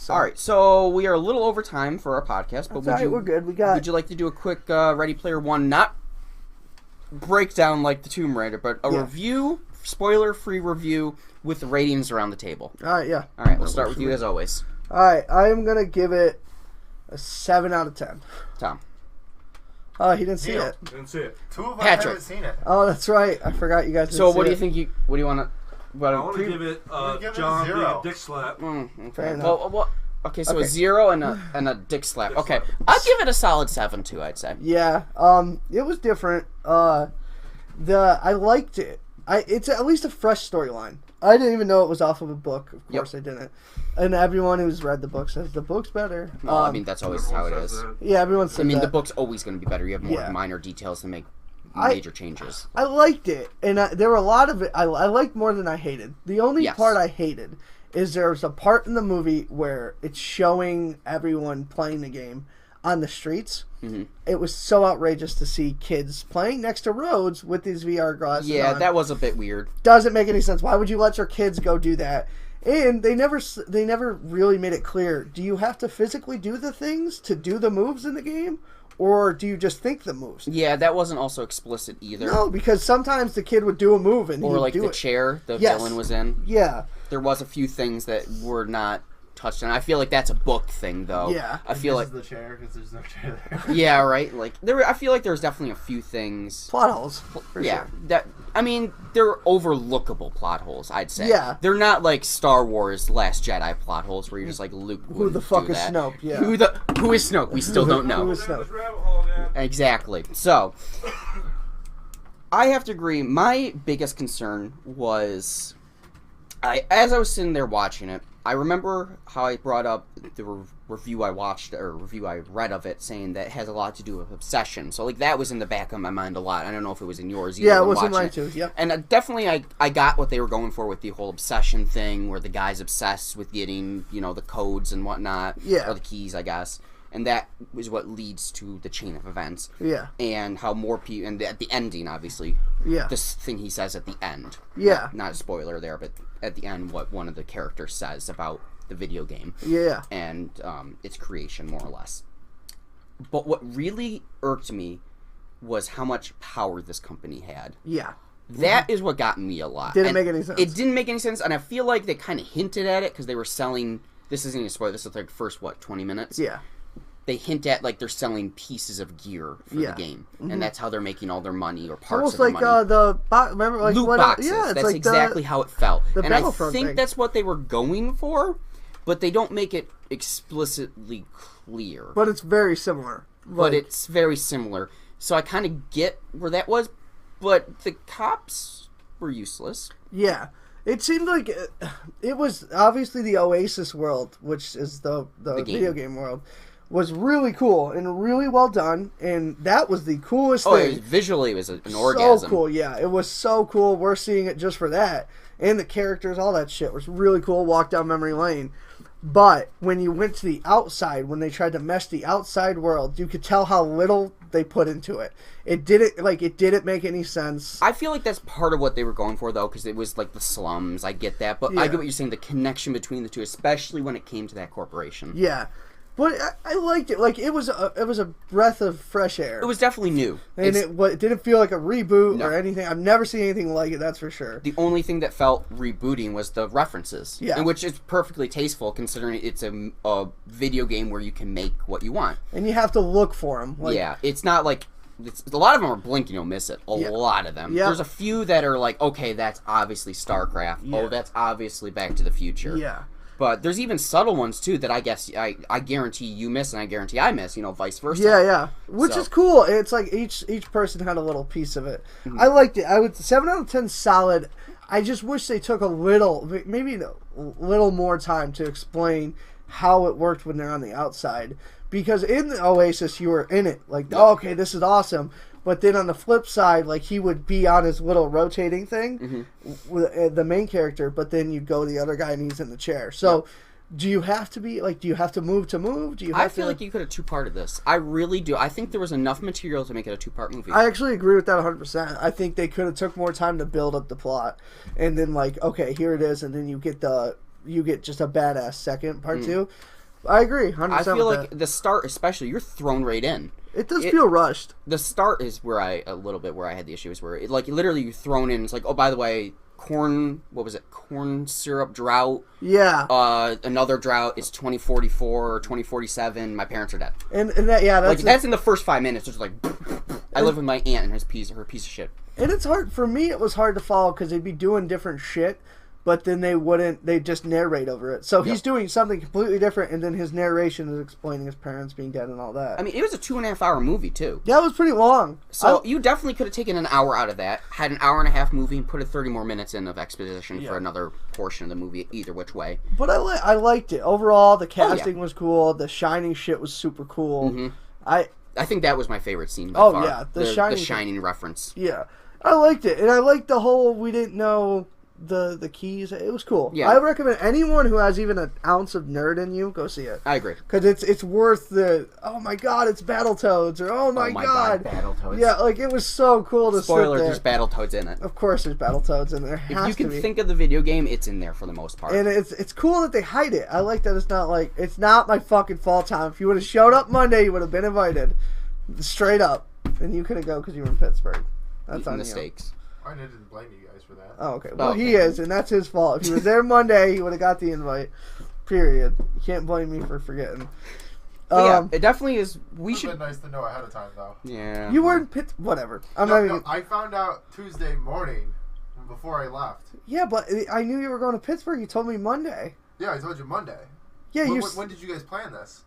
So. All right, so we are a little over time for our podcast, but we're good. Would you like to do a quick Ready Player One, not breakdown like the Tomb Raider, but a review, spoiler-free review with the ratings around the table? All right, yeah. All right, we'll start with you as always. All right, I am gonna give it a 7 out of 10. Tom. Oh, he didn't see it. Didn't see it. Two of us haven't seen it. Oh, that's right. I forgot you guys. So, what do you think? What do you want to? I want to give it John being a dick slap. Fair enough. Well, okay, so a 0 and a dick slap. Okay, I'll give it a solid 7 too. I'd say. Yeah. It was different. I liked it. It's at least a fresh storyline. I didn't even know it was off of a book. Of course, I didn't. And everyone who's read the book says the book's better. No, I mean that's always how it is. Yeah, everyone says. I mean, that. the book's always going to be better. You have more minor details to make major changes. I liked it, and there were a lot of it I liked more than I hated. The only part I hated is there's a part in the movie where it's showing everyone playing the game on the streets. Mm-hmm. It was so outrageous to see kids playing next to roads with these VR glasses on. That was a bit weird. Doesn't make any sense. Why would you let your kids go do that? And they never really made it clear. Do you have to physically do the things to do the moves in the game? Or do you just think the moves? Yeah, that wasn't also explicit either. No, because sometimes the kid would do a move and he'd like do the it. chair the villain was in. Yeah. There was a few things that were not touched on. I feel like that's a book thing, though. Yeah. I feel like the chair because there's no chair there. Yeah, right. Like I feel like there's definitely a few things. Plot holes. For yeah. Sure. They're overlookable plot holes. I'd say. Yeah. They're not like Star Wars Last Jedi plot holes where you're just like Luke. Who the fuck is Snoke? Yeah. Who is Snoke? We still don't know. Who is Snoke? Exactly. So, I have to agree. My biggest concern was, as I was sitting there watching it, I remember how I brought up the review I watched or review I read of it, saying that it has a lot to do with obsession. So, like, that was in the back of my mind a lot. I don't know if it was in yours either. Yeah, it was in mine too. Yep. And definitely, I got what they were going for with the whole obsession thing, where the guy's obsessed with getting, the codes and whatnot, or the keys, I guess. And that is what leads to the chain of events. Yeah. And how more people... And at the ending, obviously. Yeah. This thing he says at the end. Yeah. Not a spoiler there, but at the end, what one of the characters says about the video game. Yeah. And its creation, more or less. But what really irked me was how much power this company had. Yeah. That is what got me a lot. Didn't make any sense. It didn't make any sense, and I feel like they kind of hinted at it because they were selling... This isn't even a spoiler. This is like the first, 20 minutes? Yeah. They hint at like they're selling pieces of gear for the game, and that's how they're making all their money or parts of their money. Almost like remember like loot boxes. Yeah, that's like exactly how it felt. And I think that's what they were going for, but they don't make it explicitly clear. But it's very similar. But it's very similar. So I kind of get where that was, but the cops were useless. Yeah. It seemed like it was obviously the Oasis world, which is the video game world. Was really cool and really well done, and that was the coolest thing. Visually, it was an orgasm. So cool, yeah. It was so cool. We're seeing it just for that. And the characters, all that shit was really cool. Walk down memory lane. But when you went to the outside, when they tried to mesh the outside world, you could tell how little they put into it. It didn't make any sense. I feel like that's part of what they were going for, though, because it was like the slums. I get that, but I get what you're saying. The connection between the two, especially when it came to that corporation. Yeah. But I liked it. Like it was a breath of fresh air. It was definitely new, and it didn't feel like a reboot or anything. I've never seen anything like it. That's for sure. The only thing that felt rebooting was the references, and which is perfectly tasteful considering it's a video game where you can make what you want, and you have to look for them. It's not like. A lot of them are blink and you'll miss it. A lot of them. There's a few that are like, okay, that's obviously StarCraft. Oh, that's obviously Back to the Future. Yeah. But there's even subtle ones, too, that I guess I guarantee you miss and I guarantee I miss, vice versa. Yeah. Which is cool. It's like each person had a little piece of it. Mm-hmm. I liked it. I would 7 out of 10 solid. I just wish they took maybe a little more time to explain how it worked when they're on the outside. Because in the Oasis, you were in it. Like, okay, this is awesome. But then on the flip side, like, he would be on his little rotating thing with the main character, but then you go the other guy and he's in the chair. So, do you have to move to move? I feel like you could have two-parted this. I really do. I think there was enough material to make it a two-part movie. I actually agree with that 100%. I think they could have took more time to build up the plot. And then, like, okay, here it is, and then you get just a badass second part 2. I agree. 100% I feel with like that. the start, especially, you're thrown right in. It does feel rushed. The start is where I had the issue, is where it, like, literally you're thrown in. It's like, oh, by the way, corn syrup drought. Yeah. Another drought is 2044 or 2047. My parents are dead. And that, yeah, that's in the first 5 minutes. It's like, I live with my aunt and her piece of shit. And it's hard for me. It was hard to follow because they'd be doing different shit, but then they just narrate over it. So he's doing something completely different, and then his narration is explaining his parents being dead and all that. I mean, it was a 2.5 hour movie too. Yeah, it was pretty long. So you definitely could have taken an hour out of that, had an hour and a half movie, and put 30 more minutes in of exposition for another portion of the movie, either which way. But I liked it overall. The casting was cool. The Shining shit was super cool. Mm-hmm. I think that was my favorite scene by far. Yeah, the Shining reference. Yeah, I liked it, and I liked the whole we didn't know the keys. It was cool. Yeah. I recommend anyone who has even an ounce of nerd in you go see it. I agree, because it's worth the oh my god it's Battletoads or oh my god Battletoads. Yeah, like it was so cool to Spoiler, sit there. there's Battletoads in it. Of course, there's Battletoads in there. If you can think of the video game, it's in there for the most part. And it's cool that they hide it. I like that it's not like it's not my fucking fault time. If you would have showed up Monday, you would have been invited, straight up, and you couldn't go because you were in Pittsburgh. That's on the you. Stakes. I didn't blame you guys for that. Oh, okay. Well, he is, and that's his fault. If he was there Monday, he would have got the invite. Period. You can't blame me for forgetting. Yeah, it definitely is. We should. Been nice to know ahead of time, though. Yeah. You were in Pitt. Whatever. I found out Tuesday morning before I left. Yeah, but I knew you were going to Pittsburgh. You told me Monday. Yeah, I told you Monday. Yeah, when did you guys plan this?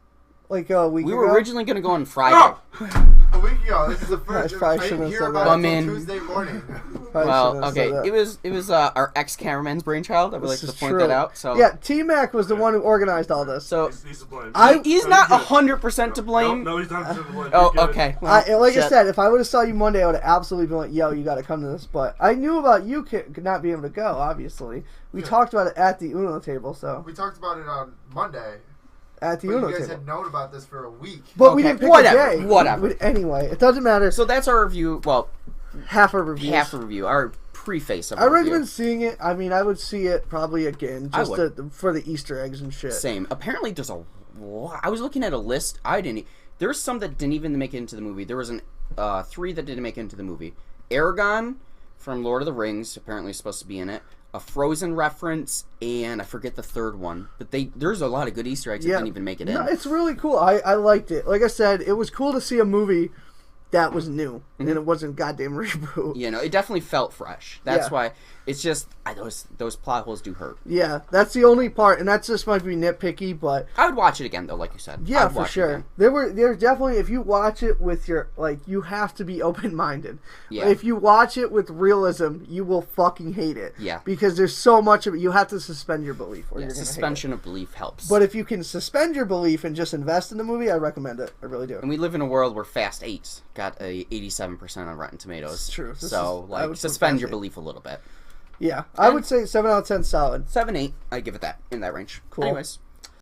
Like a week ago? We were originally going to go on Friday. A week ago. This is the first. I didn't hear about it until Tuesday morning. Well, okay, it was our ex-cameraman's brainchild. I would like to point that out. So yeah, T-Mac was the one who organized all this. So he's to blame. He's not 100% to blame. No, he's not to blame. Oh, okay. Well, like I said, if I would have saw you Monday, I would have absolutely been like, "Yo, you got to come to this." But I knew about you could not be able to go. Obviously, we talked about it at the Uno table. So we talked about it on Monday. At the Uno Uno you guys table. had known about this for a week. But we didn't pick a day. Whatever. Anyway, it doesn't matter. So that's our review. Well, half a review. Half a review. Our preface of I recommend seeing it. I mean, I would see it probably again just for the Easter eggs and shit. Same. Apparently, there's a lot. I was looking at a list. There's some that didn't even make it into the movie. There was 3 that didn't make it into the movie. Aragon from Lord of the Rings apparently is supposed to be in it. A Frozen reference, and I forget the third one. But there's a lot of good Easter eggs that didn't even make it in. No, it's really cool. I liked it. Like I said, it was cool to see a movie that was new, and it wasn't goddamn reboot. You know, it definitely felt fresh. That's why it's just those plot holes do hurt. Yeah, that's the only part, and that just might be nitpicky, but I would watch it again though, like you said. Yeah, for sure. There's definitely, if you watch it with your you have to be open minded. Yeah. If you watch it with realism, you will fucking hate it. Yeah. Because there's so much of it, you have to suspend your belief. Or you're gonna suspension hate it. Of belief helps. But if you can suspend your belief and just invest in the movie, I recommend it. I really do. And we live in a world where Fast 8 got a 87% on Rotten Tomatoes. It's true. So suspend your belief a little bit. Yeah, I would say 7 out of 10 solid. 7, 8, I give it that in that range. Cool. Anyways.